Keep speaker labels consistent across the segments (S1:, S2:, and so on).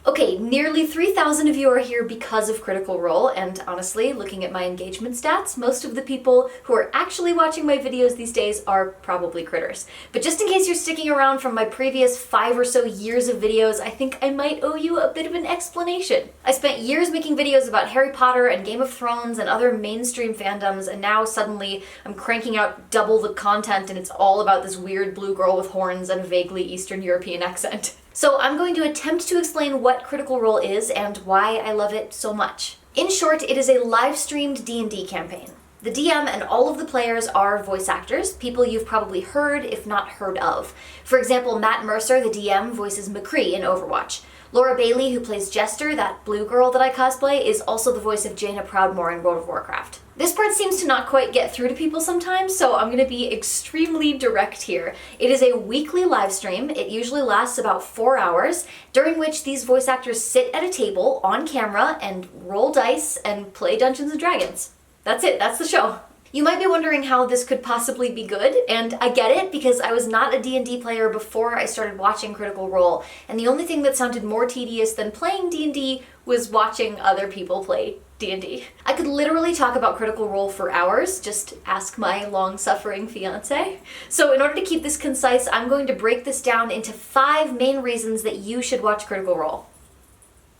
S1: Okay, nearly 3,000 of you are here because of Critical Role, and honestly, looking at my engagement stats, most of the people who are actually watching my videos these days are probably critters. But just in case you're sticking around from my previous 5 or so years of videos, I think I might owe you a bit of an explanation. I spent years making videos about Harry Potter and Game of Thrones and other mainstream fandoms, and now suddenly I'm cranking out double the content and it's all about this weird blue girl with horns and a vaguely Eastern European accent. So I'm going to attempt to explain what Critical Role is and why I love it so much. In short, it is a live-streamed D&D campaign. The DM and all of the players are voice actors, people you've probably heard, if not heard of. For example, Matt Mercer, the DM, voices McCree in Overwatch. Laura Bailey, who plays Jester, that blue girl that I cosplay, is also the voice of Jaina Proudmoore in World of Warcraft. This part seems to not quite get through to people sometimes, so I'm going to be extremely direct here. It is a weekly live stream. It usually lasts about 4 hours, during which these voice actors sit at a table on camera and roll dice and play Dungeons & Dragons. That's it, that's the show. You might be wondering how this could possibly be good, and I get it because I was not a D&D player before I started watching Critical Role, and the only thing that sounded more tedious than playing D&D was watching other people play D&D. I could literally talk about Critical Role for hours, just ask my long-suffering fiancé. So in order to keep this concise, I'm going to break this down into 5 main reasons that you should watch Critical Role.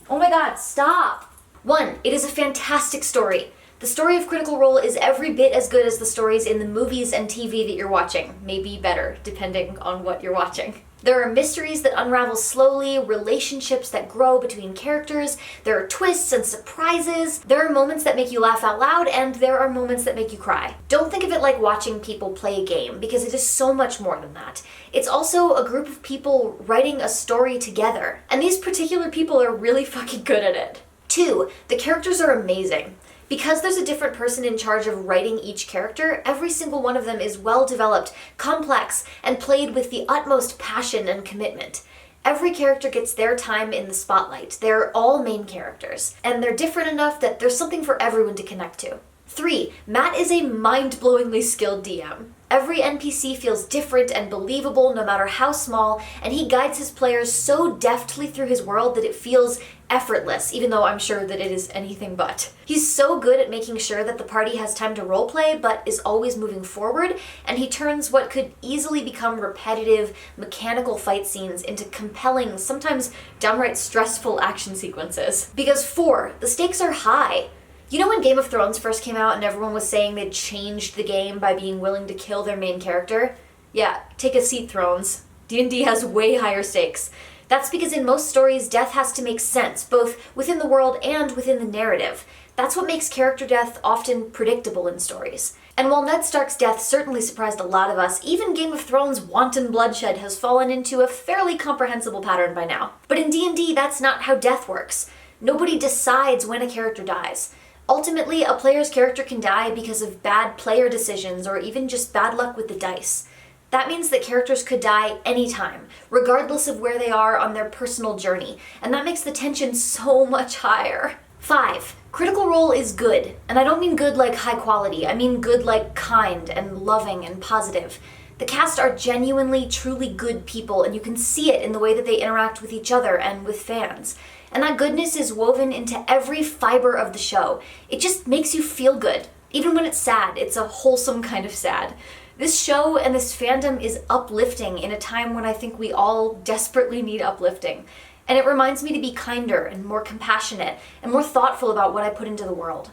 S1: Oh my god, stop! 1. It is a fantastic story. The story of Critical Role is every bit as good as the stories in the movies and TV that you're watching. Maybe better, depending on what you're watching. There are mysteries that unravel slowly, relationships that grow between characters, there are twists and surprises, there are moments that make you laugh out loud, and there are moments that make you cry. Don't think of it like watching people play a game, because it is so much more than that. It's also a group of people writing a story together, and these particular people are really fucking good at it. 2. The characters are amazing. Because there's a different person in charge of writing each character, every single one of them is well developed, complex, and played with the utmost passion and commitment. Every character gets their time in the spotlight. They're all main characters, and they're different enough that there's something for everyone to connect to. 3. Matt is a mind-blowingly skilled DM. Every NPC feels different and believable no matter how small, and he guides his players so deftly through his world that it feels effortless, even though I'm sure that it is anything but. He's so good at making sure that the party has time to roleplay, but is always moving forward, and he turns what could easily become repetitive, mechanical fight scenes into compelling, sometimes downright stressful action sequences. Because 4, the stakes are high. You know when Game of Thrones first came out and everyone was saying they'd changed the game by being willing to kill their main character? Yeah, take a seat, Thrones. D&D has way higher stakes. That's because in most stories, death has to make sense, both within the world and within the narrative. That's what makes character death often predictable in stories. And while Ned Stark's death certainly surprised a lot of us, even Game of Thrones' wanton bloodshed has fallen into a fairly comprehensible pattern by now. But in D&D, that's not how death works. Nobody decides when a character dies. Ultimately, a player's character can die because of bad player decisions or even just bad luck with the dice. That means that characters could die anytime, regardless of where they are on their personal journey, and that makes the tension so much higher. 5. Critical Role is good, and I don't mean good like high quality, I mean good like kind and loving and positive. The cast are genuinely, truly good people, and you can see it in the way that they interact with each other and with fans. And that goodness is woven into every fiber of the show. It just makes you feel good. Even when it's sad, it's a wholesome kind of sad. This show and this fandom is uplifting in a time when I think we all desperately need uplifting. And it reminds me to be kinder and more compassionate and more thoughtful about what I put into the world.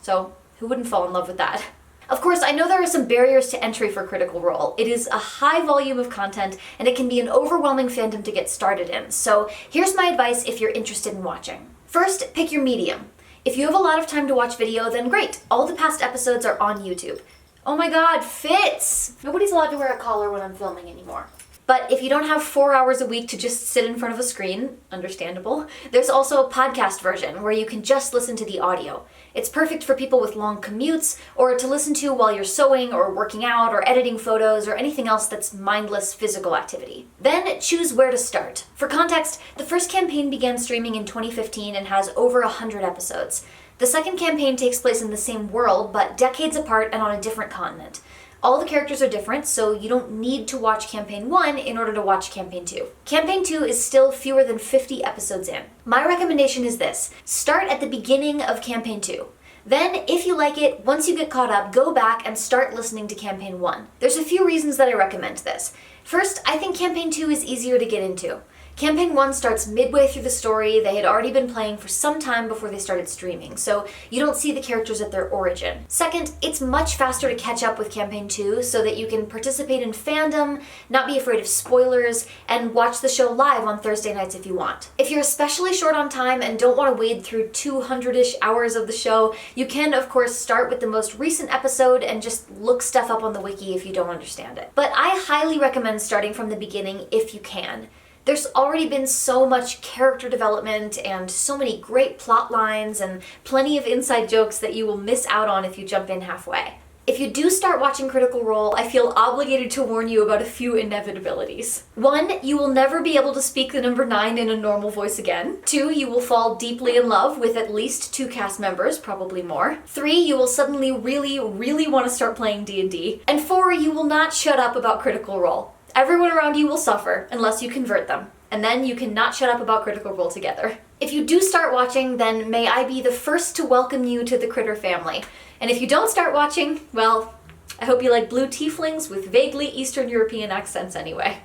S1: So, who wouldn't fall in love with that? Of course, I know there are some barriers to entry for Critical Role. It is a high volume of content, and it can be an overwhelming fandom to get started in. So here's my advice if you're interested in watching. First, pick your medium. If you have a lot of time to watch video, then great. All the past episodes are on YouTube. Oh my god, Fitz! Nobody's allowed to wear a collar when I'm filming anymore. But if you don't have 4 hours a week to just sit in front of a screen, understandable, there's also a podcast version where you can just listen to the audio. It's perfect for people with long commutes, or to listen to while you're sewing or working out or editing photos or anything else that's mindless physical activity. Then choose where to start. For context, the first campaign began streaming in 2015 and has over 100 episodes. The second campaign takes place in the same world, but decades apart and on a different continent. All the characters are different, so you don't need to watch Campaign 1 in order to watch Campaign 2. Campaign 2 is still fewer than 50 episodes in. My recommendation is this: start at the beginning of Campaign 2. Then, if you like it, once you get caught up, go back and start listening to Campaign 1. There's a few reasons that I recommend this. First, I think Campaign 2 is easier to get into. Campaign 1 starts midway through the story. They had already been playing for some time before they started streaming, so you don't see the characters at their origin. Second, it's much faster to catch up with Campaign 2 so that you can participate in fandom, not be afraid of spoilers, and watch the show live on Thursday nights if you want. If you're especially short on time and don't want to wade through 200-ish hours of the show, you can, of course, start with the most recent episode and just look stuff up on the wiki if you don't understand it. But I highly recommend starting from the beginning if you can. There's already been so much character development and so many great plot lines and plenty of inside jokes that you will miss out on if you jump in halfway. If you do start watching Critical Role, I feel obligated to warn you about a few inevitabilities. 1, you will never be able to speak the number 9 in a normal voice again. 2, you will fall deeply in love with at least 2 cast members, probably more. 3, you will suddenly really want to start playing D&D. And 4, you will not shut up about Critical Role. Everyone around you will suffer unless you convert them, and then you cannot shut up about Critical Role together. If you do start watching, then may I be the first to welcome you to the Critter family. And if you don't start watching, well, I hope you like blue tieflings with vaguely Eastern European accents anyway.